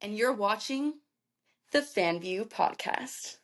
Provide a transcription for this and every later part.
and you're watching the FanView Podcast.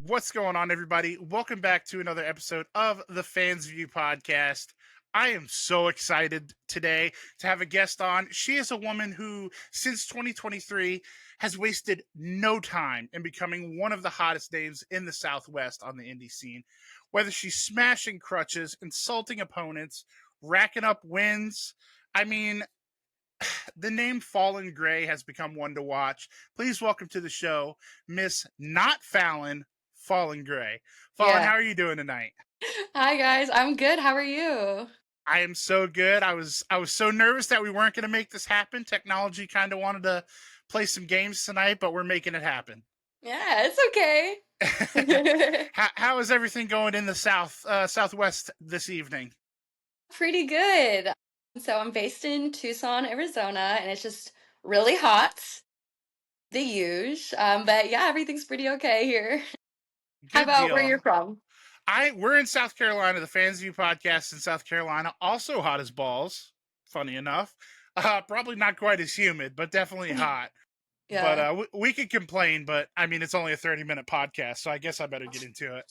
What's going on, everybody? Welcome back to another episode of the Fans View Podcast. I am so excited today to have a guest on. She is a woman who, since 2023, has wasted no time in becoming one of the hottest names in the Southwest on the indie scene. Whether she's smashing crutches, insulting opponents, racking up wins, I mean, the name Fallyn Grey has become one to watch. Please welcome to the show, Miss Not Fallyn, Fallyn Grey. Fallyn, how are you doing tonight? Hi guys, I'm good. How are you? I am so good. I was so nervous that we weren't going to make this happen. Technology kind of wanted to play some games tonight, but we're making it happen. Yeah, it's okay. How is everything going in the Southwest this evening? Pretty good. So I'm based in Tucson, Arizona, and it's just really hot. The huge. But yeah, everything's pretty okay here. How Good about where deal. you're from? We're in South Carolina. The Fans View Podcast in South Carolina, also hot as balls. Funny enough, probably not quite as humid, but definitely hot. But Yeah. we could complain, but I mean, it's only a 30-minute podcast, so I guess I better get into it.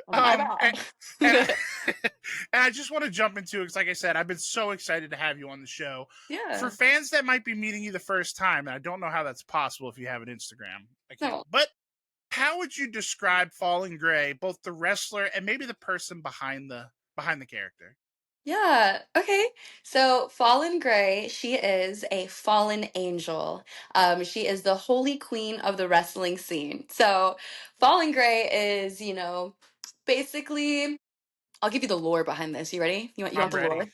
My And, bad. and I just want to jump into it because, like I said, I've been so excited to have you on the show. For Yeah. fans that might be meeting you the first time, and I don't know how that's possible if you have an Instagram account, No. but how would you describe Fallyn Grey, both the wrestler and maybe the person behind the character? Yeah, okay. So Fallyn Grey, she is a fallen angel. She is the holy queen of the wrestling scene. So Fallyn Grey is, basically, I'll give you the lore behind this. You ready? You want I'm the ready. lore?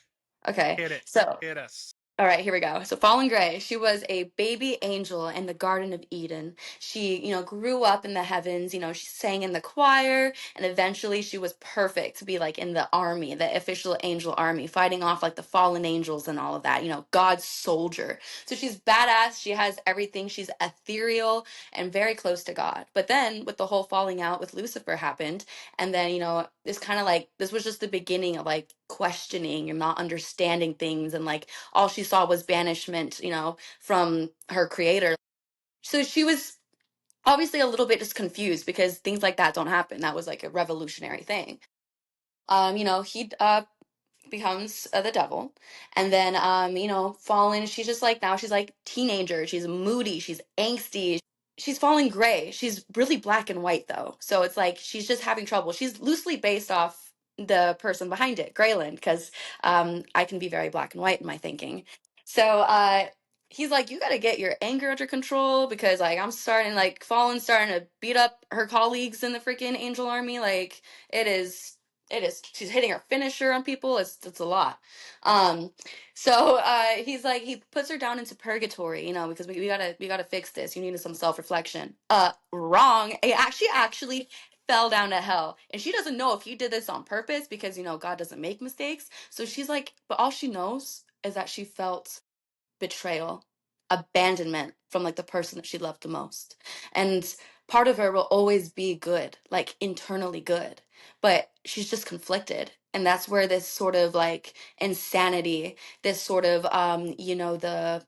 Okay. Hit it. So Hit us. all right, here we go. So Fallyn Grey, she was a baby angel in the Garden of Eden. She, grew up in the heavens, she sang in the choir, and eventually she was perfect to be like in the army, the official angel army, fighting off like the fallen angels and all of that, God's soldier. So she's badass, she has everything, she's ethereal and very close to God. But then with the whole falling out with Lucifer happened, and then, this kind of like this was just the beginning of like questioning and not understanding things, and like all she saw was banishment, from her creator. So she was obviously a little bit just confused because things like that don't happen. That was like a revolutionary thing. He becomes the devil, and then Fallyn, she's just like, now she's like teenager, she's moody, she's angsty, she's Fallyn Grey, she's really black and white though, so it's like she's just having trouble. She's loosely based off the person behind it, Grayland, because I can be very black and white in my thinking. So he's like, you got to get your anger under control, because like I'm starting, like Fallyn's starting to beat up her colleagues in the freaking angel army. Like it is she's hitting her finisher on people. It's a lot. um he's like, he puts her down into purgatory, because we gotta fix this. You needed some self-reflection. Wrong. It actually fell down to hell, and she doesn't know if he did this on purpose, because God doesn't make mistakes. So she's like, but all she knows is that she felt betrayal, abandonment from like the person that she loved the most. And part of her will always be good, like internally good, but she's just conflicted. And that's where this sort of like insanity, this sort of the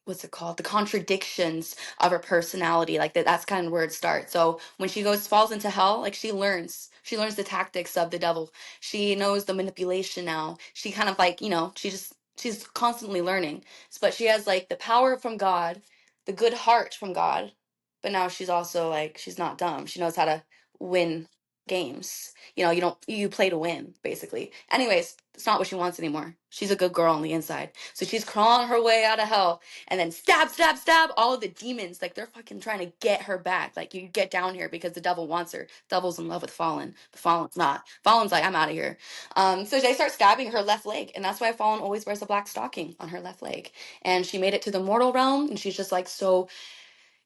what's it called? The contradictions of her personality, like that's kind of where it starts. So when she falls into hell, like she learns the tactics of the devil. She knows the manipulation now. She kind of like, she's constantly learning. But she has like the power from God, the good heart from God. But now she's also like, she's not dumb. She knows how to win games. You play to win, basically. Anyways, it's not what she wants anymore. She's a good girl on the inside. So she's crawling her way out of hell, and then stab, stab, stab, all of the demons, like they're fucking trying to get her back. Like, you get down here because the devil wants her. Devil's in love with Fallyn. The Fallyn's not. Fallyn's like, I'm out of here. So they start stabbing her left leg, and that's why Fallyn always wears a black stocking on her left leg. And she made it to the mortal realm, and she's just like so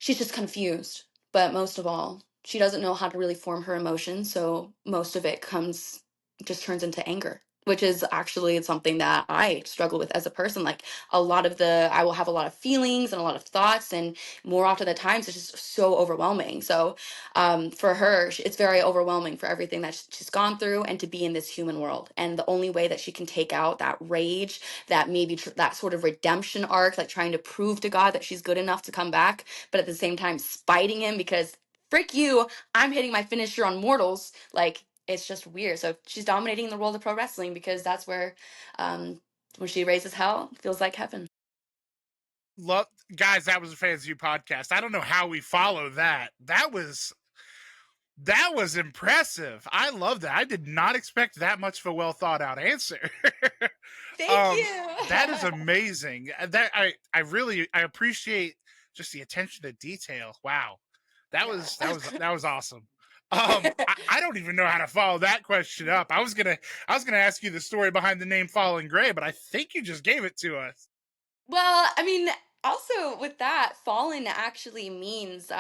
she's just confused. But most of all, she doesn't know how to really form her emotions. So most of it just turns into anger, which is actually something that I struggle with as a person. Like I will have a lot of feelings and a lot of thoughts, and more often than times, it's just so overwhelming. So for her, it's very overwhelming for everything that she's gone through and to be in this human world. And the only way that she can take out that rage, that maybe that sort of redemption arc, like trying to prove to God that she's good enough to come back, but at the same time spiting him because frick you, I'm hitting my finisher on mortals. Like it's just weird. So she's dominating the world of pro wrestling because that's where when she raises hell, feels like heaven. Love, guys, that was a Fans View podcast. I don't know how we follow that. That was impressive. I love that. I did not expect that much of a well thought out answer. Thank you. That is amazing. That I appreciate just the attention to detail. Wow. Yeah. That was awesome. I don't even know how to follow that question up. I was gonna ask you the story behind the name Fallyn Grey, but I think you just gave it to us. Well, I mean, also with that, fallen actually means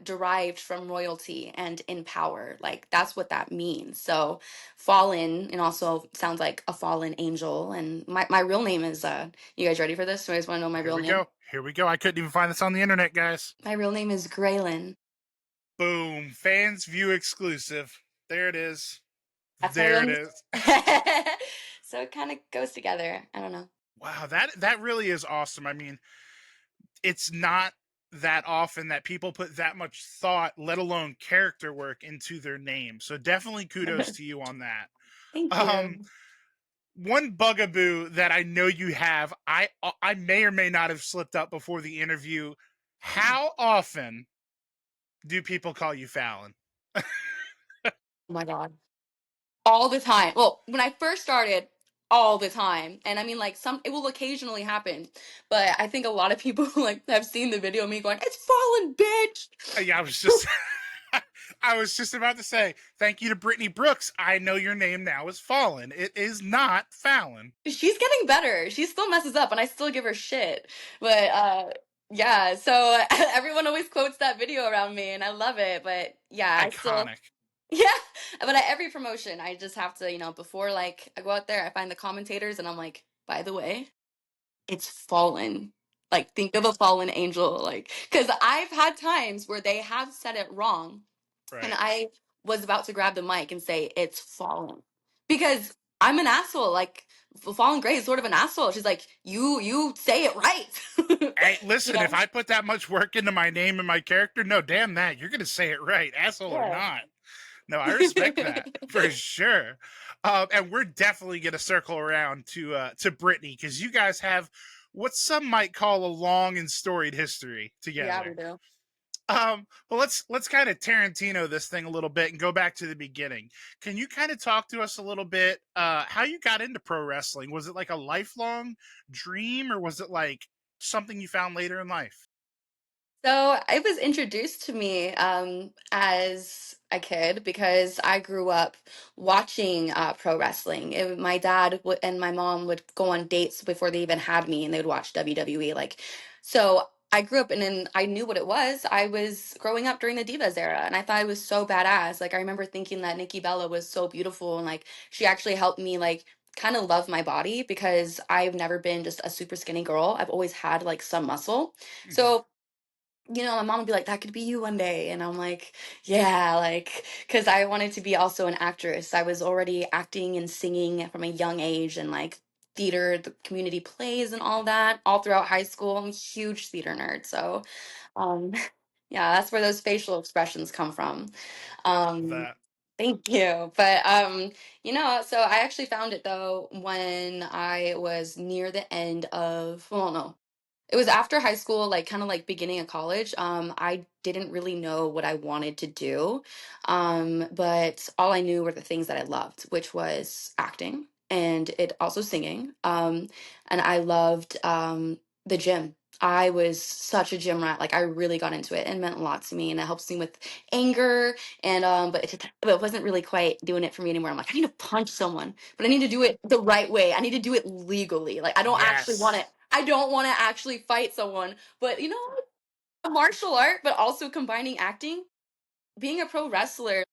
derived from royalty and in power. Like that's what that means. So fallen and also sounds like a fallen angel. And my real name is you guys ready for this? You guys want to know my Here real we name? go. Here we go. I couldn't even find this on the internet, guys. My real name is Graylin. Boom. Fans View exclusive. There it is. That's my There real it name. is. So it kind of goes together. I don't know. Wow, that really is awesome. I mean, it's not that often that people put that much thought, let alone character work, into their name. So definitely kudos to you on that. Thank Um, you. one bugaboo that I know you have, I may or may not have slipped up before the interview. How often do people call you Fallyn? Oh my God. All the time. Well, when I first started, all the time. And I mean like some it will occasionally happen. But I think a lot of people like have seen the video of me going, "It's fallen, bitch." Yeah, I was just I was just about to say, thank you to Brittnie Brooks. I know your name now is Fallyn. It is not Fallyn. She's getting better. She still messes up and I still give her shit. But yeah, so everyone always quotes that video around me and I love it. But yeah, I still Iconic. yeah, but at every promotion, I just have to, before like I go out there, I find the commentators and I'm like, by the way, it's fallen. Like, think of a fallen angel. Like, because I've had times where they have said it wrong, and Right. I was about to grab the mic and say it's fallen because I'm an asshole. Like, Fallen Grey is sort of an asshole. She's like, you say it right. Hey, you listen, if know? I put that much work into my name and my character, no, damn that. You're going to say it right, asshole or Yeah. not. No, I respect that for sure. And we're definitely going to circle around to Brittnie because you guys have what some might call a long and storied history Yeah, we together. do. Well, let's kind of Tarantino this thing a little bit and go back to the beginning. Can you kind of talk to us a little bit how you got into pro wrestling? Was it like a lifelong dream, or was it like something you found later in life? So it was introduced to me as a kid because I grew up watching pro wrestling. My dad and my mom would go on dates before they even had me, and they would watch WWE. Like, so I grew up and then I knew what it was. I was growing up during the Divas era, and I thought it was so badass. Like, I remember thinking that Nikki Bella was so beautiful, and like she actually helped me like kind of love my body because I've never been just a super skinny girl. I've always had like some muscle. Mhm. So my mom would be like, that could be you one day. And I'm like, yeah, like, because I wanted to be also an actress. I was already acting and singing from a young age and like theater, the community plays and all that all throughout high school. I'm a huge theater nerd. So, um, yeah, that's where those facial expressions come from. Um, That Thank you. But so I actually found it though when I was near the end of, well, no, it was after high school, like kind of like beginning of college. I didn't really know what I wanted to do. But all I knew were the things that I loved, which was acting and it also singing. And I loved the gym. I was such a gym rat. Like I really got into it and meant a lot to me. And it helps me with anger. And but it wasn't really quite doing it for me anymore. I'm like, I need to punch someone, but I need to do it the right way. I need to do it legally. Like I don't actually want yes. to I don't want to actually fight someone, but martial art, but also combining acting. Being a pro wrestler,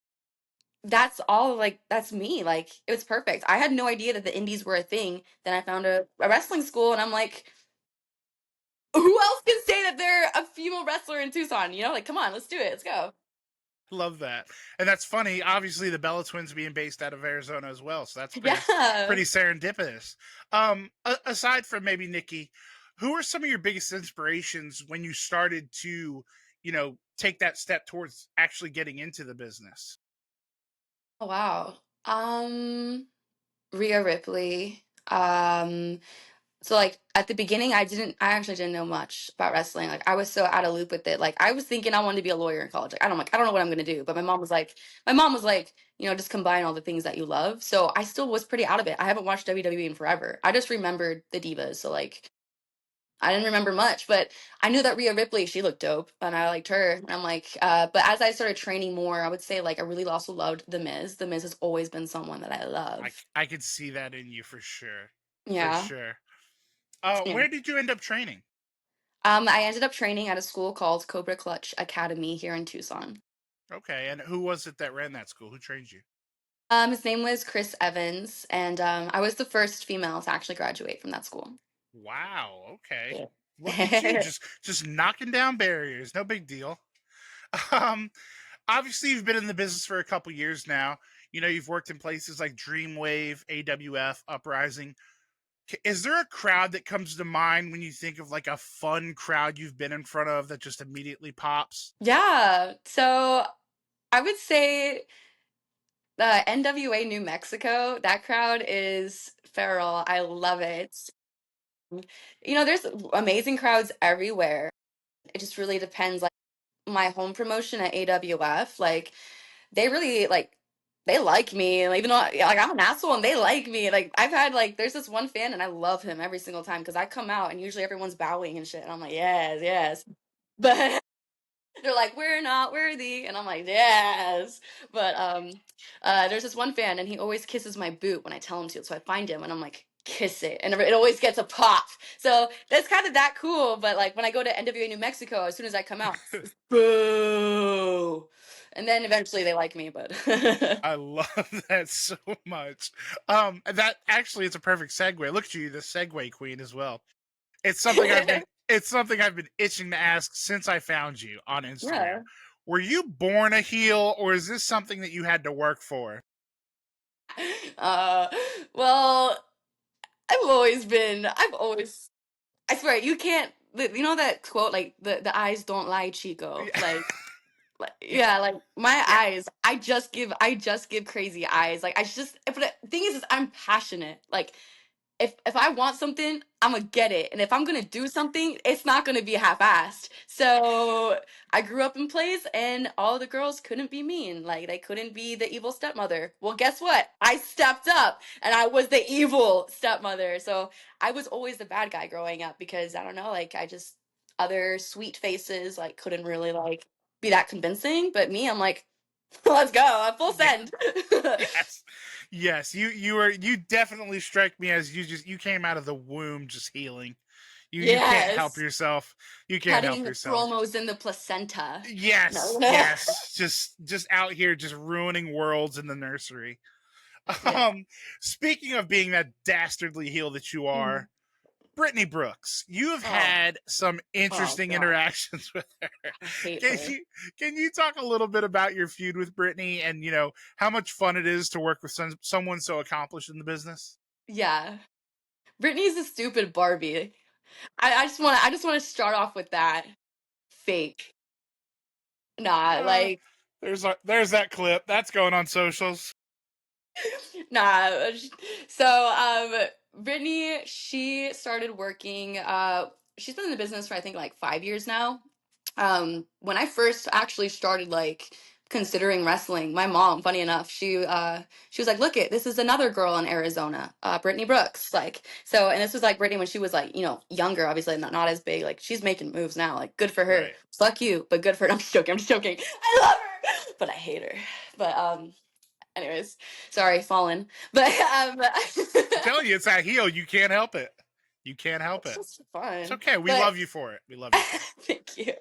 that's all like that's me. Like it was perfect. I had no idea that the indies were a thing. Then I found a wrestling school and I'm like, who else can say that they're a female wrestler in Tucson? You know, like come on, let's do it. Let's go. Love that. And that's funny. Obviously, the Bella twins being based out of Arizona as well, so that's Yeah. pretty serendipitous. Aside from maybe Nikki, who are some of your biggest inspirations when you started to, take that step towards actually getting into the business? Oh wow. Rhea Ripley. So like at the beginning I actually didn't know much about wrestling. Like I was so out of loop with it. Like I was thinking I wanted to be a lawyer in college. Like I don't know what I'm gonna do. But my mom was like, just combine all the things that you love. So I still was pretty out of it. I haven't watched WWE in forever. I just remembered the divas. So like I didn't remember much, but I knew that Rhea Ripley, she looked dope and I liked her. And I'm like, but as I started training more, I would say like I really also loved The Miz. The Miz has always been someone that I love. I could see that in you for sure. For Yeah. sure. Yeah. Where did you end up training? I ended up training at a school called Cobra Clutch Academy here in Tucson. Okay, and who was it that ran that school? Who trained you? His name was Chris Evans, and I was the first female to actually graduate from that school. Wow. Okay. Look at you, Yeah. just knocking down barriers. No big deal. Um, Obviously, you've been in the business for a couple years now. You've worked in places like Dreamwave, AWF, Uprising. Is there a crowd that comes to mind when you think of like a fun crowd you've been in front of that just immediately pops? Yeah. So I would say the NWA New Mexico, that crowd is feral. I love it. There's amazing crowds everywhere. It just really depends. Like my home promotion at AWF, like they really they like me, like, even though like I'm an asshole and they like me. Like I've had like there's this one fan and I love him every single time because I come out and usually everyone's bowing and shit and I'm like yes, yes, but they're like we're not worthy and I'm like yes, but there's this one fan and he always kisses my boot when I tell him to, so I find him and I'm like kiss it and it always gets a pop. So that's kind of that cool, but like when I go to NWA New Mexico, as soon as I come out it's boo, and then eventually they like me, but I love that so much. That actually it's a perfect segue. Look at you, the segue queen as well. It's something I've been itching to ask since I found you on Instagram. yeah. Were you born a heel, or is this something that you had to work for? uh well, I've always, I swear you can't, you know that quote like the eyes don't lie, Chico. Yeah, Yeah, like my yeah, eyes, I just give crazy eyes. Like I just, but the thing is I'm passionate. Like if I want something, I'm gonna get it. And if I'm gonna do something, it's not gonna be half-assed. So I grew up in plays and all the girls couldn't be mean. Like they couldn't be the evil stepmother. Well, guess what? I stepped up and I was the evil stepmother. So I was always the bad guy growing up because I don't know, like I just other sweet faces like couldn't really like be that convincing. But me, I'm like, let's go, I'm full yeah. send. Yes, yes. You definitely strike me as you came out of the womb just healing. You can't help Yes. yourself. You can't help Cutting yourself. promos in the placenta. Yes, No. yes. Just out here just ruining worlds in the nursery. Yeah. Um, Speaking of being that dastardly heel that you Mhm. are, Brittnie Brooks, you have Oh, had some oh interesting God. interactions with her. I hate Can her. you can you talk a little bit about your feud with Brittnie and how much fun it is to work with someone so accomplished in the business? Yeah. Britney's a stupid Barbie. I just wanna start off with that. Fake. Nah, Uh, like there's that clip that's going on socials. nah. So Brittany, she started working she's been in the business for I think like 5 years now. When I first actually started like considering wrestling, my mom, funny enough, she was like, look it, this is another girl in Arizona, Brittany Brooks. Like so, and this was like Brittany when she was like, younger, obviously not as big. Like she's making moves now. Like good for her. Right. Fuck you, but good for her. I'm just joking, I'm just joking. I love her. But I hate her. But anyways, sorry, Fallen. But I'm telling you, it's that heel. You can't help it. You can't help it's it. just It's fun. okay. We But love you for it. We love you for it. thank you.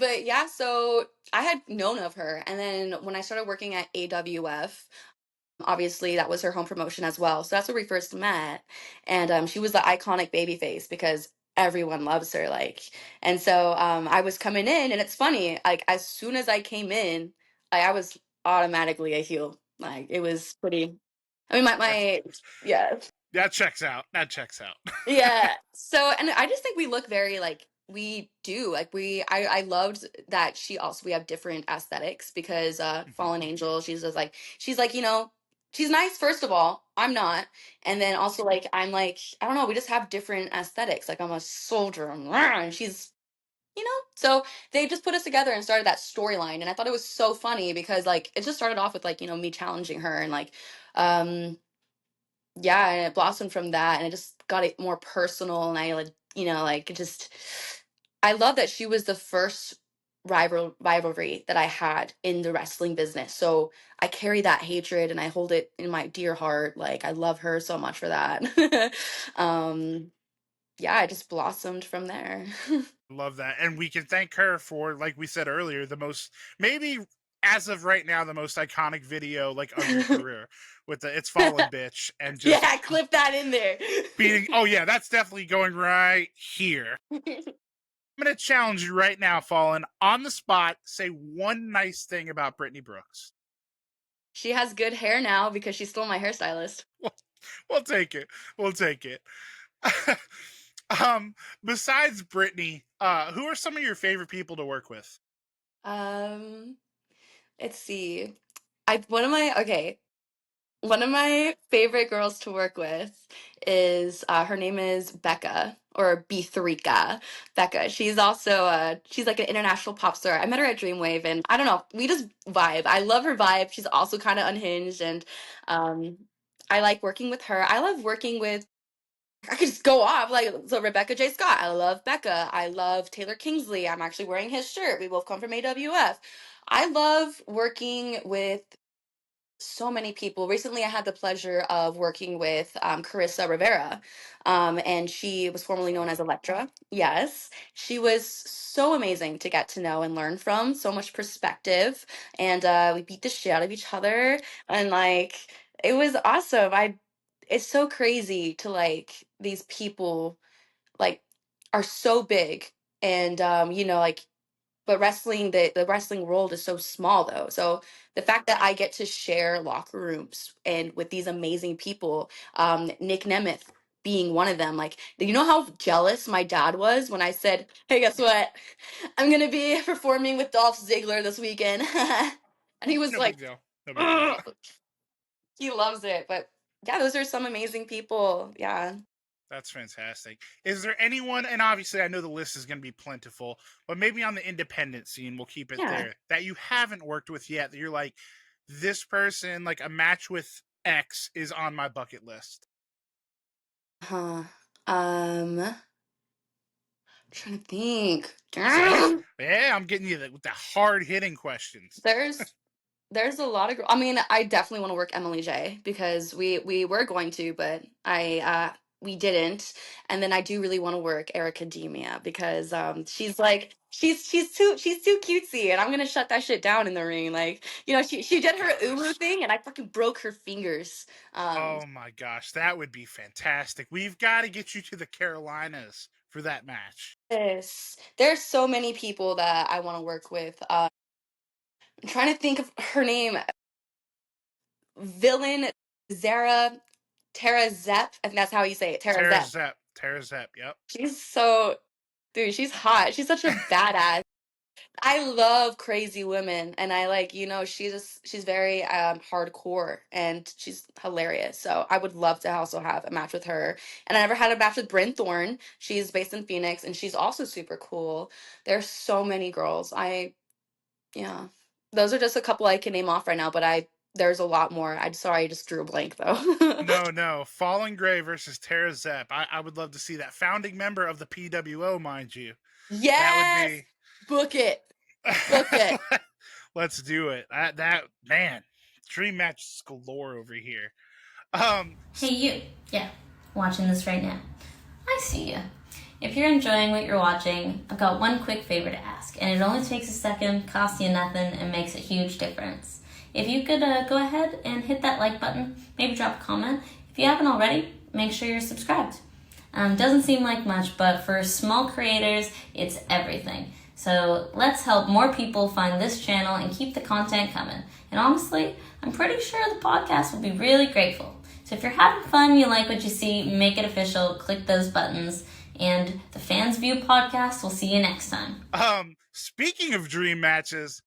But yeah, so I had known of her, and then when I started working at AWF, obviously that was her home promotion as well. So that's where we first met, and she was the iconic baby face because everyone loves her. Like, and so I was coming in, and it's funny. Like as soon as I came in, I was automatically a heel. Like it was pretty. I mean, That's, my yeah. that checks out. That checks out. Yeah. So, and I just think we look very like we do. Like I loved that we have different aesthetics because Mhm. Fallen Angel, she's like, she's nice first of all. I'm not. And then also like I'm like, I don't know, we just have different aesthetics. Like I'm a soldier and she's so they just put us together and started that storyline and I thought it was so funny because like it just started off with like, me challenging her and like um yeah, and it blossomed from that and it just got it more personal and I like like it just I love that she was the first rivalry that I had in the wrestling business. So I carry that hatred and I hold it in my dear heart. Like I love her so much for that. um yeah, it just blossomed from there. Love that. And we can thank her for, like we said earlier, the most, maybe as of right now, the most iconic video like of your career with the "It's Fallen Bitch" and just Yeah, clip that in there. beating. Oh yeah, that's definitely going right here. I'm gonna challenge you right now, Fallen, on the spot. Say one nice thing about Brittnie Brooks. She has good hair now because she stole my hairstylist. We'll, we'll take it. We'll take it. Besides Brittnie, who are some of your favorite people to work with? Um, let's see. I one of my okay. One of my favorite girls to work with is her name is Becca or Bethrika. Becca. She's also she's like an international pop star. I met her at Dreamwave and I don't know, we just vibe. I love her vibe. She's also kind of unhinged and um I like working with her. I love working with I could just go off like so Rebecca J. Scott. I love Becca. I love Taylor Kingsley. I'm actually wearing his shirt. We both come from AWF. I love working with so many people. Recently, I had the pleasure of working with Carissa Rivera, and she was formerly known as Electra. Yes, she was so amazing to get to know and learn from. So much perspective, and we beat the shit out of each other, and like it was awesome. It's so crazy to like these people like are so big, and like but wrestling the wrestling world is so small though. So the fact that I get to share locker rooms and with these amazing people, Nick Nemeth being one of them, like you know how jealous my dad was when I said, "Hey, guess what? I'm gonna be performing with Dolph Ziggler this weekend," and he was No like, big deal. No big deal. "Ugh." He loves it. But yeah, those are some amazing people. Yeah, That's fantastic. Is there anyone, and obviously I know the list is going to be plentiful, but maybe on the independent scene, we'll keep it yeah. there, that you haven't worked with yet, that you're like, this person, like a match with X is on my bucket list? Huh. Um, trying to think. See? Yeah, I'm getting you with the hard hitting questions. There's There's a lot of I mean, I definitely want to work Emily J because we were going to, but I we didn't. And then I do really want to work Erica Demia because she's like she's too cutesy and I'm gonna shut that shit down in the ring. Like, she did her Ulu Gosh. thing and I fucking broke her fingers. Oh my gosh, that would be fantastic. We've got to get you to the Carolinas for that match. There's so many people that I want to work with. I'm trying to think of her name. Villain Zara Tara Zepp. I think that's how you say it. Tara Tara Zepp. Zep. Tara Zep, yep. She's so, dude, she's hot. She's such a badass. I love crazy women and I like, she's very hardcore and she's hilarious. So I would love to also have a match with her. And I never had a match with Bryn Thorne. She's based in Phoenix and she's also super cool. There's so many girls. Yeah. Those are just a couple I can name off right now, but there's a lot more. I'm sorry, I just drew a blank though. No, no. Fallyn Grey versus Tara Zepp. I would love to see that. Founding member of the PWO, mind you. That would Yes! be. Book it. Book it. Let's do it. That man, dream matches galore over here. Um, Hey, you. Yeah, watching this right now. I see you. If you're enjoying what you're watching, I've got one quick favor to ask, and it only takes a second, costs you nothing, and makes a huge difference. If you could go ahead and hit that like button, maybe drop a comment. If you haven't already, make sure you're subscribed. Doesn't seem like much, but for small creators, it's everything. So let's help more people find this channel and keep the content coming. And honestly, I'm pretty sure the podcast will be really grateful. So if you're having fun, you like what you see, make it official, click those buttons. And the Fans View podcast, we'll see you next time. Speaking of dream matches,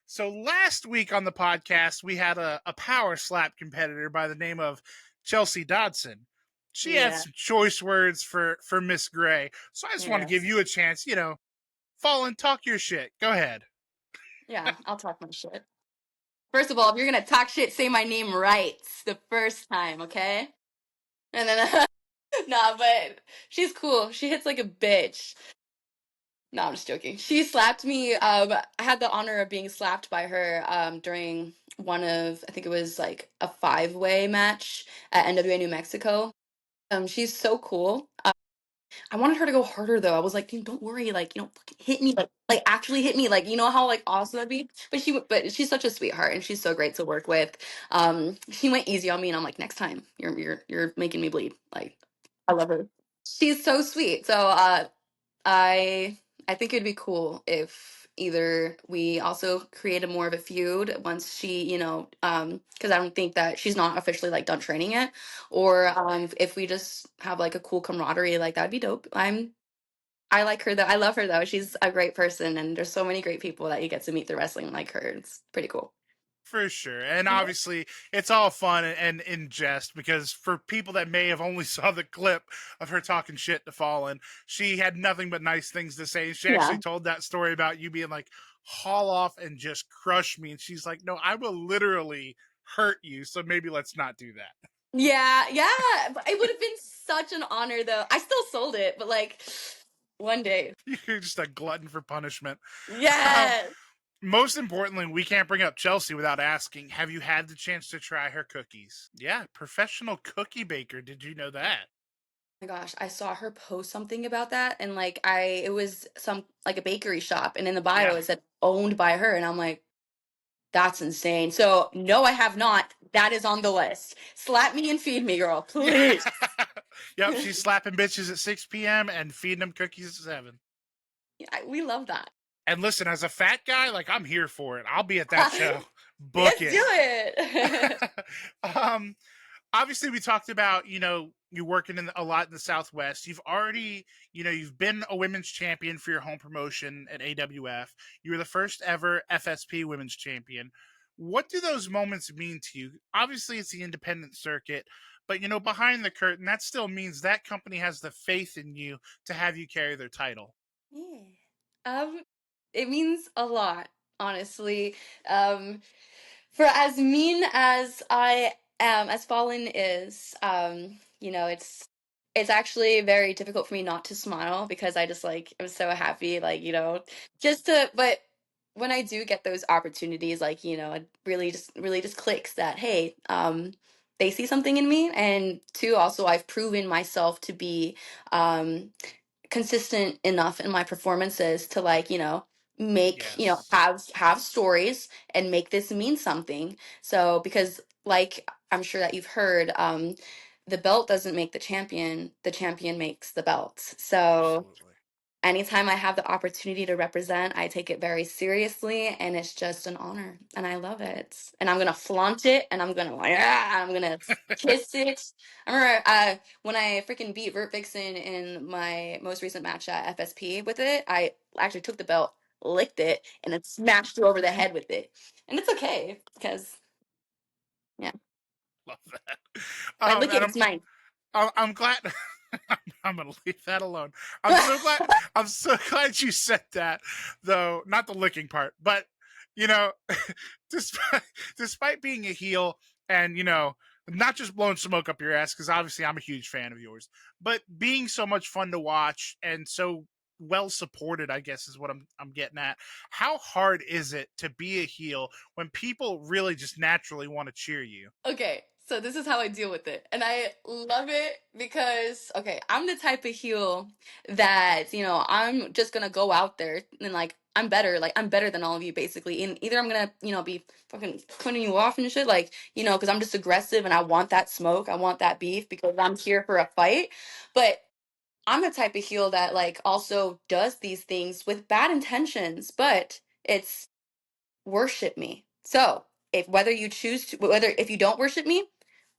so last week on the podcast, we had a power slap competitor by the name of Chelsea Dodson. She had Yeah. some choice words for Miss Gray. So I just want to give Yes. you a chance, Fallyn, talk your shit. Go ahead. Yeah, I'll talk my shit. First of all, if you're gonna talk shit, say my name right the first time, okay? And then, nah, but she's cool. She hits like a bitch. No, I'm just joking. She slapped me. I had the honor of being slapped by her during one of, I think it was like a five-way match at NWA New Mexico. She's so cool. I wanted her to go harder though. I was like, don't worry, like, fucking hit me, like actually hit me, like, how like awesome that'd be. But she's such a sweetheart and she's so great to work with. She went easy on me, and I'm like, next time, you're making me bleed. Like, I love her. She's so sweet. So, I I think it'd be cool if either we also created more of a feud once she, because I don't think that she's not officially like done training yet, or if we just have like a cool camaraderie, like that'd be dope. I like her though. I love her though. She's a great person, and there's so many great people that you get to meet through wrestling like her. It's pretty cool. For sure. And Yeah. obviously, it's all fun and in jest because for people that may have only saw the clip of her talking shit to Fallyn, she had nothing but nice things to say. She actually Yeah. told that story about you being like, haul off and just crush me. And she's like, no, I will literally hurt you. So maybe let's not do that. Yeah, yeah. But it would have been such an honor though. I still sold it, but like one day. You're just a glutton for punishment. Um, Yes. Most importantly, we can't bring up Chelsea without asking, have you had the chance to try her cookies? Yeah, professional cookie baker. Did you know that? My gosh, I saw her post something about that, and like it was some like a bakery shop, and in the bio Yeah. it said owned by her, and I'm like, that's insane. So no, I have not. That is on the list. Slap me and feed me, girl, please. Yep, she's slapping bitches at 6 p.m. and feeding them cookies at 7. Yeah, we love that. And listen, as a fat guy, like, I'm here for it. I'll be at that show. Book Let's it. do it. um, Obviously, we talked about, you working a lot in the Southwest. You've already, you've been a women's champion for your home promotion at AWF. You were the first ever FSP women's champion. What do those moments mean to you? Obviously, it's the independent circuit, but, behind the curtain, that still means that company has the faith in you to have you carry their title. Yeah. It means a lot, honestly. Um, for as mean as I am, as Fallen is, it's actually very difficult for me not to smile because I just like I'm so happy, like, just to but when I do get those opportunities, like, it really just clicks that, hey, they see something in me, and two, also I've proven myself to be consistent enough in my performances to like make Yes. have stories and make this mean something. So because like I'm sure that you've heard, the belt doesn't make the champion makes the belt. So Absolutely. anytime I have the opportunity to represent, I take it very seriously, and it's just an honor, and I love it. And I'm gonna flaunt it, and I'm gonna kiss it. I remember when I freaking beat Vert Vixen in my most recent match at FSP with it. I actually took the belt, licked it, and then smashed her over the head with it. And it's okay because yeah, Love that. if I lick And it, it's mine. I'm glad. I'm gonna leave that alone. I'm so glad. I'm so glad you said that, though. Not the licking part, but you know, despite despite being a heel and not just blowing smoke up your ass, because obviously I'm a huge fan of yours, but being so much fun to watch and so well supported, I guess is what I'm getting at. How hard is it to be a heel when people really just naturally want to cheer you? Okay, So this is how I deal with it. And I love it because, okay, I'm the type of heel that, I'm just gonna go out there and like I'm better than all of you basically. And either I'm gonna, be fucking cutting you off and shit, like, because I'm just aggressive and I want that smoke, I want that beef because I'm here for a fight. But I'm the type of heel that like also does these things with bad intentions, but it's worship me. So if whether you choose to, whether if you don't worship me,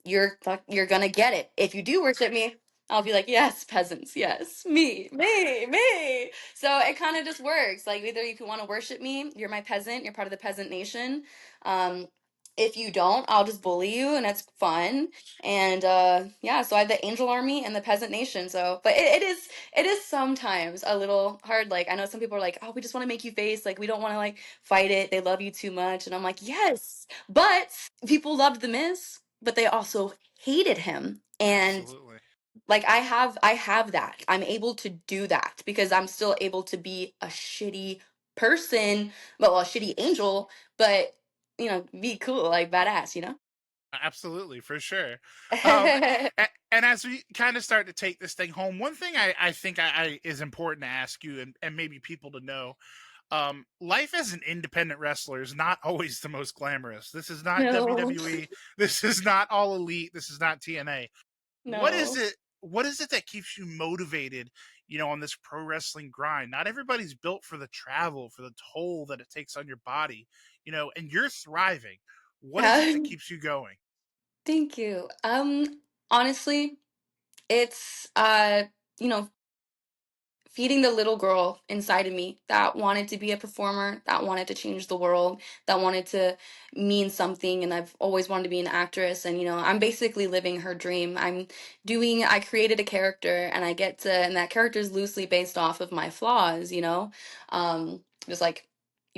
you're gonna get it. If you do worship me, I'll be like, yes, peasants, yes, me. So it kind of just works. Like either if you want to worship me, you're my peasant, you're part of the peasant nation. Um, if you don't, I'll just bully you, and it's fun. And yeah, so I have the angel army and the peasant nation. So, but it is sometimes a little hard. Like I know some people are like, oh, we just want to make you face. Like we don't want to like fight it. They love you too much, and I'm like, yes, but people loved the Miz, but they also hated him. And Absolutely. like I have that. I'm able to do that because I'm still able to be a shitty person, well, a shitty angel, but be cool, like badass. Absolutely, for sure. And as we kind of start to take this thing home, one thing I think I is important to ask you, and maybe people to know, life as an independent wrestler is not always the most glamorous. This is not No, WWE. This is not All Elite. This is not TNA. What is no. it? What is it that keeps you motivated? On this pro wrestling grind. Not everybody's built for the travel, for the toll that it takes on your body. And you're thriving. What is it Yeah. that keeps you going? Thank you. Honestly, it's you know, feeding the little girl inside of me that wanted to be a performer, that wanted to change the world, that wanted to mean something. And I've always wanted to be an actress. And, I'm basically living her dream. I created a character and and that character is loosely based off of my flaws, just like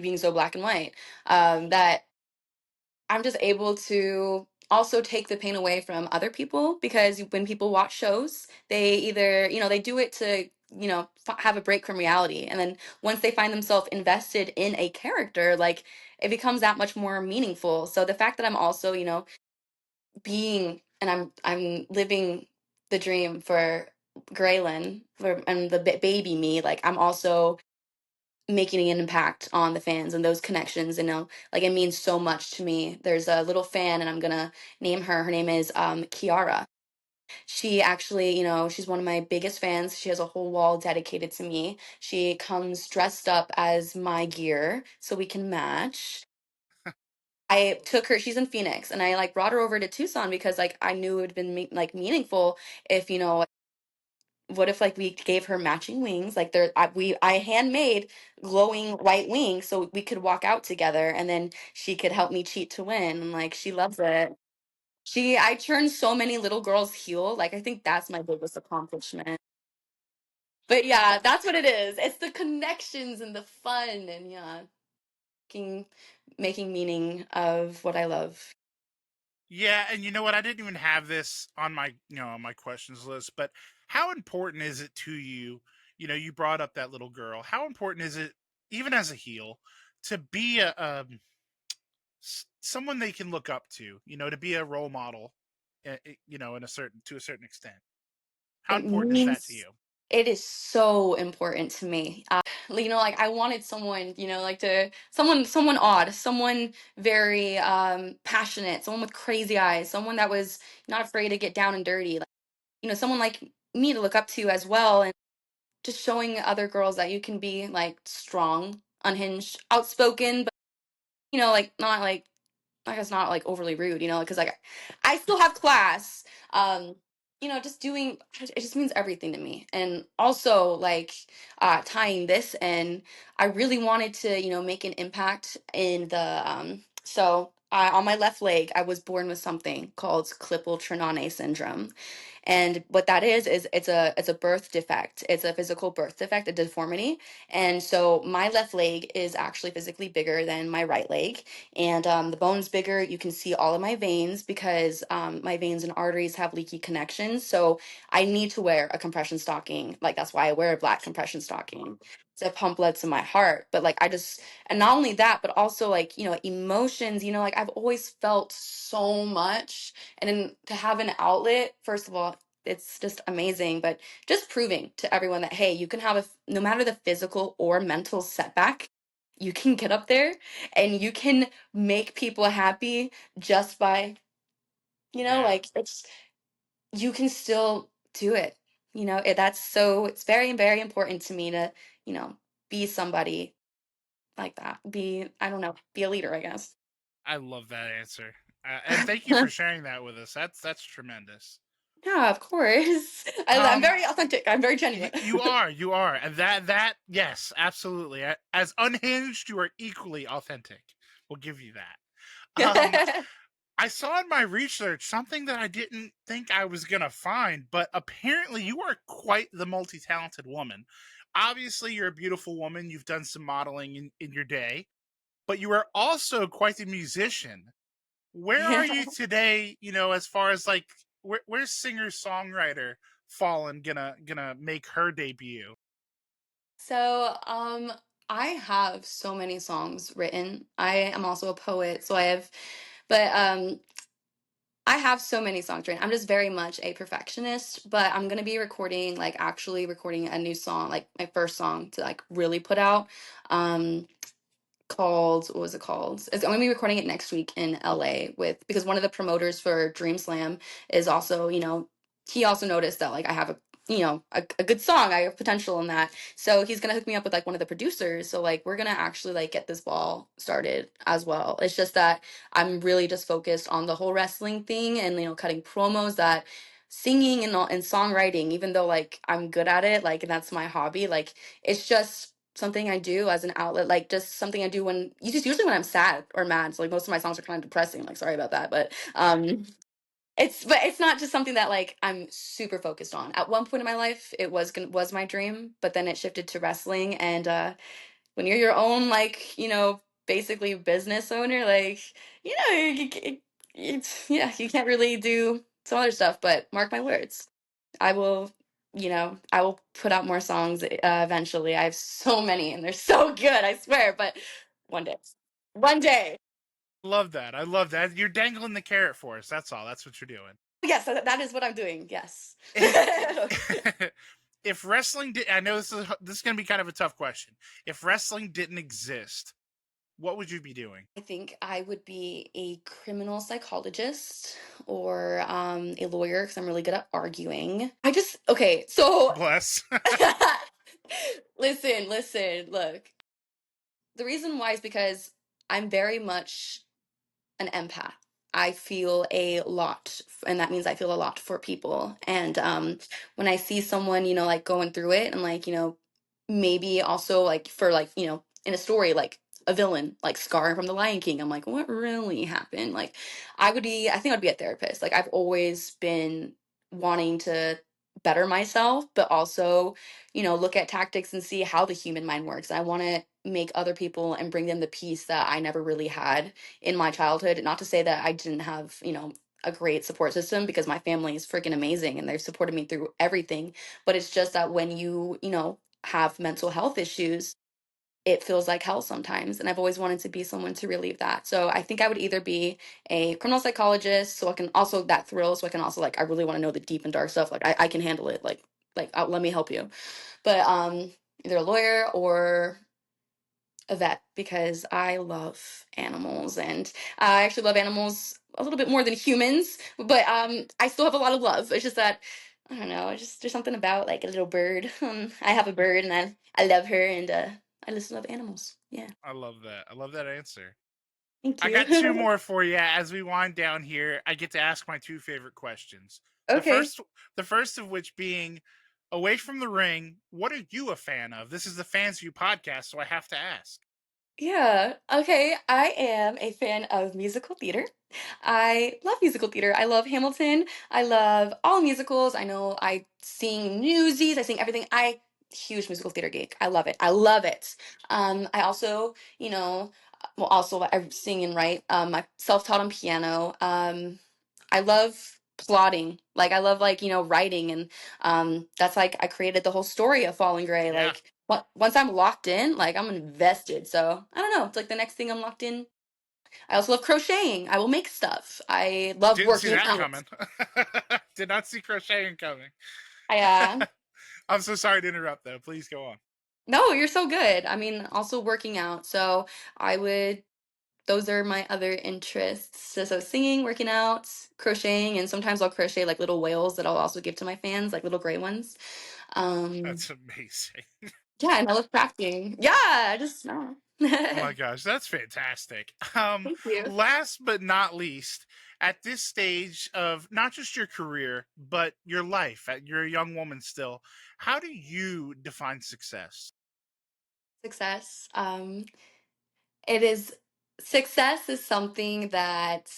being so black and white, that I'm just able to also take the pain away from other people because when people watch shows, they either, they do it to, have a break from reality. And then once they find themselves invested in a character, like it becomes that much more meaningful. So the fact that I'm also, being and I'm living the dream for Graylin and the baby me, like I'm also making an impact on the fans and those connections, like it means so much to me. There's a little fan and I'm gonna name her name is Kiara. She actually, she's one of my biggest fans. She has a whole wall dedicated to me. She comes dressed up as my gear so we can match. I took her, she's in Phoenix, and I like brought her over to Tucson because like I knew it would have been like meaningful if, what if like we gave her matching wings, like I handmade glowing white wings so we could walk out together, and then she could help me cheat to win, and like she loves it. I turned so many little girls heel, like I think that's my biggest accomplishment. But yeah, that's what it is. It's the connections and the fun, and yeah, making making meaning of what I love. Yeah, and you know what? I didn't even have this on my on my questions list, but how important is it to you? You brought up that little girl. How important is it, even as a heel, to be someone they can look up to? To be a role model. In a certain extent. How It important is that to means you? it is so important to me. Like I wanted someone, like someone odd, someone very passionate, someone with crazy eyes, someone that was not afraid to get down and dirty. Like, someone like me to look up to as well, and just showing other girls that you can be like strong, unhinged, outspoken, but like not like it's not like overly rude, because like I still have class. Um, just doing it just means everything to me. And also like tying this in, I really wanted to, make an impact in the so on my left leg, I was born with something called Klippel Trenaunay syndrome. And what that is it's a birth defect. It's a physical birth defect, a deformity. And so my left leg is actually physically bigger than my right leg, and the bone's bigger. You can see all of my veins because my veins and arteries have leaky connections. So I need to wear a compression stocking. Like that's why I wear a black compression stocking. to pump blood to my heart. But like and not only that, but also like, emotions, like I've always felt so much. And then to have an outlet, first of all, it's just amazing. But just proving to everyone that, hey, you can have no matter the physical or mental setback, you can get up there and you can make people happy just by, Yeah, like you can still do it. It's very, very important to me to, you know, be somebody like that. I don't know, be a leader, I guess. I love that answer. And thank you for sharing that with us. That's tremendous. Yeah, of course. I'm Um, very authentic. I'm very genuine. you are, and that yes, absolutely. As unhinged, you are equally authentic. We'll give you that. I saw in my research something that I didn't think I was gonna find, but apparently you are quite the multi-talented woman. Obviously, you're a beautiful woman. You've done some modeling in your day, but you are also quite the musician. Where are Yeah. you today? As far as like where's singer songwriter Fallyn gonna make her debut? So, I have so many songs written. I am also a poet, but I have so many songs written. I'm just very much a perfectionist, but I'm gonna be actually recording a new song, like my first song to like really put out. Um, called what was it called? I'm gonna be recording it next week in LA because one of the promoters for Dream Slam is also, he also noticed that like I have a good song. I have potential in that. So he's gonna hook me up with like one of the producers. So like we're gonna actually like get this ball started as well. It's just that I'm really just focused on the whole wrestling thing and cutting promos that singing and songwriting, even though like I'm good at it, like and that's my hobby, like it's just something I do as an outlet, like just something I do when usually when I'm sad or mad. So like most of my songs are kind of depressing. Like sorry about that, but it's not just something that like I'm super focused on. At one point in my life, it was my dream, but then it shifted to wrestling. And when you're your own like basically business owner, like yeah, you can't really do some other stuff. But mark my words, I will, I will put out more songs eventually. I have so many and they're so good, I swear. But one day, one day. Love that. I love that. You're dangling the carrot for us. That's all. That's what you're doing. Yes, that is what I'm doing. Yes. If wrestling did, I know this is going to be kind of a tough question. If wrestling didn't exist, what would you be doing? I think I would be a criminal psychologist or a lawyer because I'm really good at arguing. Okay, so Bless. listen, look. The reason why is because I'm very much an empath. I feel a lot, and that means I feel a lot for people. And when I see someone, like going through it, and like, maybe also like for like, in a story, like a villain, like Scar from The Lion King, I'm like, what really happened? Like, I think I'd be a therapist. Like, I've always been wanting to better myself, but also, look at tactics and see how the human mind works. I want to make other people and bring them the peace that I never really had in my childhood. Not to say that I didn't have, a great support system because my family is freaking amazing and they've supported me through everything. But it's just that when you have mental health issues, it feels like hell sometimes. And I've always wanted to be someone to relieve that. So I think I would either be a criminal psychologist, so I can also that thrill, so I can also like I really want to know the deep and dark stuff. Like I can handle it. Let me help you. But either a lawyer or a vet because I love animals and I actually love animals a little bit more than humans, but I still have a lot of love. It's just that I don't know, just there's something about like a little bird. I have a bird and I love her and I just love animals. Yeah. I love that. I love that answer. Thank I got two you. more for you as we wind down here. I get to ask my two favorite questions. The Okay. first the first of which being away from the ring, what are you a fan of? This is the Fans View podcast, so I have to ask. Yeah. Okay. I am a fan of musical theater. I love musical theater. I love Hamilton. I love all musicals. I know I sing Newsies. I sing everything. Huge musical theater geek. I love it. I love it. I also, also I sing and write. I self-taught on piano. I love plotting. Like I love like, writing and that's like I created the whole story of Fallyn Grey. Yeah. Like once I'm locked in, like I'm invested. So I don't know. It's like the next thing I'm locked in. I also love crocheting. I will make stuff. I love Didn't see working that out. coming. Did not see crocheting coming. I I'm so sorry to interrupt, though. Please go on. No, you're so good. I mean, also working out. So I would those are my other interests. So singing, working out, crocheting, and sometimes I'll crochet like little whales that I'll also give to my fans, like little gray ones. Um, That's amazing. yeah, and I love crafting. Yeah, I just no. Oh my gosh, that's fantastic. Thank you. Last but not least, at this stage of not just your career, but your life, you're a young woman still, how do you define success? Success. It is success is something that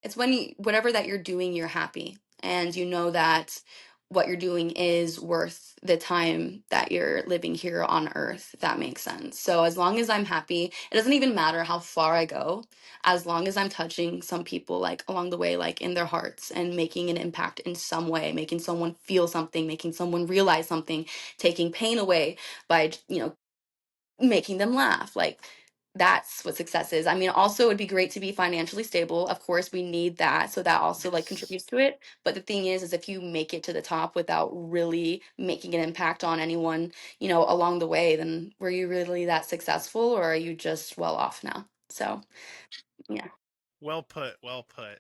it's when whatever that you're doing, you're happy, and you know that what you're doing is worth the time that you're living here on earth, if that makes sense. So as long as I'm happy, it doesn't even matter how far I go, as long as I'm touching some people like along the way, like in their hearts, and making an impact in some way, making someone feel something, making someone realize something, taking pain away by, making them laugh. Like that's what success is. I mean, also it would be great to be financially stable. Of course, we need that. So that also like Yes. contributes to it. But the thing is if you make it to the top without really making an impact on anyone, along the way, then were you really that successful, or are you just well off now? So yeah. Well put, well put.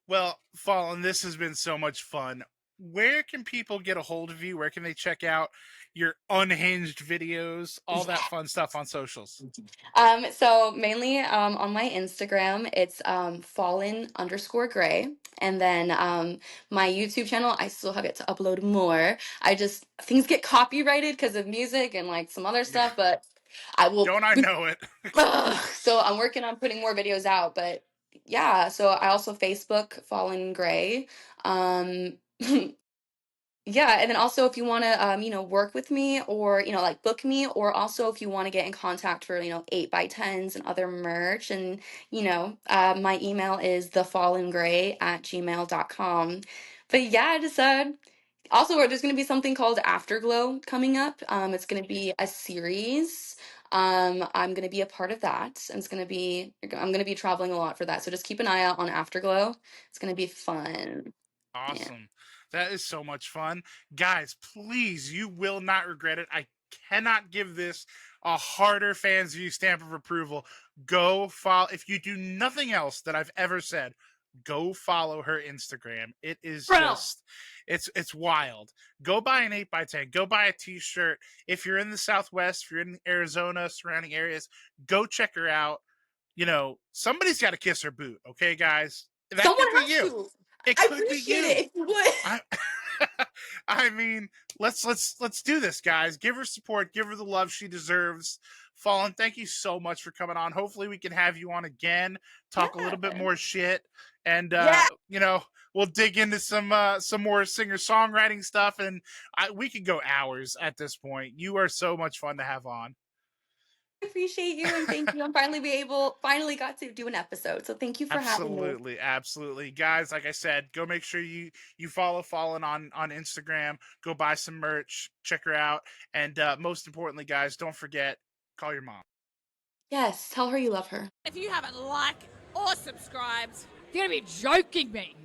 Well, Fallyn, this has been so much fun. Where can people get a hold of you? Where can they check out your unhinged videos, all that fun stuff on socials? So mainly on my Instagram, it's Fallyn_Grey. And then my YouTube channel, I still have yet to upload more. Things get copyrighted because of music and like some other Yeah. stuff, but I will. Don't I know it? So I'm working on putting more videos out, but yeah. So I also Facebook Fallyn Grey. Um, Yeah, and then also if you want to work with me, or like book me, or also if you want to get in contact for 8x10s and other merch, and my email is thefallengray@gmail.com. But yeah, I just also there's going to be something called Afterglow coming up. It's going to be a series. I'm going to be a part of that, and I'm going to be traveling a lot for that. So just keep an eye out on Afterglow. It's going to be fun. Yeah. Awesome. That is so much fun. Guys, please, you will not regret it. I cannot give this a harder fans view stamp of approval. Go follow, if you do nothing else that I've ever said, go follow her Instagram. It is Bro. just it's wild. Go buy an 8x10, go buy a t-shirt. If you're in the Southwest, if you're in Arizona, surrounding areas, go check her out. Somebody's got to kiss her boot, okay, guys? That Someone could be has you. to. It I could be appreciate you. it if you would. I, I mean, let's do this, guys. Give her support. Give her the love she deserves. Fallyn, thank you so much for coming on. Hopefully, we can have you on again. Talk a little bit Yeah. more shit, and Yeah. we'll dig into some more singer songwriting stuff, and we could go hours at this point. You are so much fun to have on. I appreciate you, and thank you. I'm finally got to do an episode. So thank you for having me. Absolutely, absolutely, guys. Like I said, go make sure you follow Fallyn on Instagram. Go buy some merch, check her out, and most importantly, guys, don't forget, call your mom. Yes, tell her you love her. If you haven't liked or subscribed, you're going to be joking me.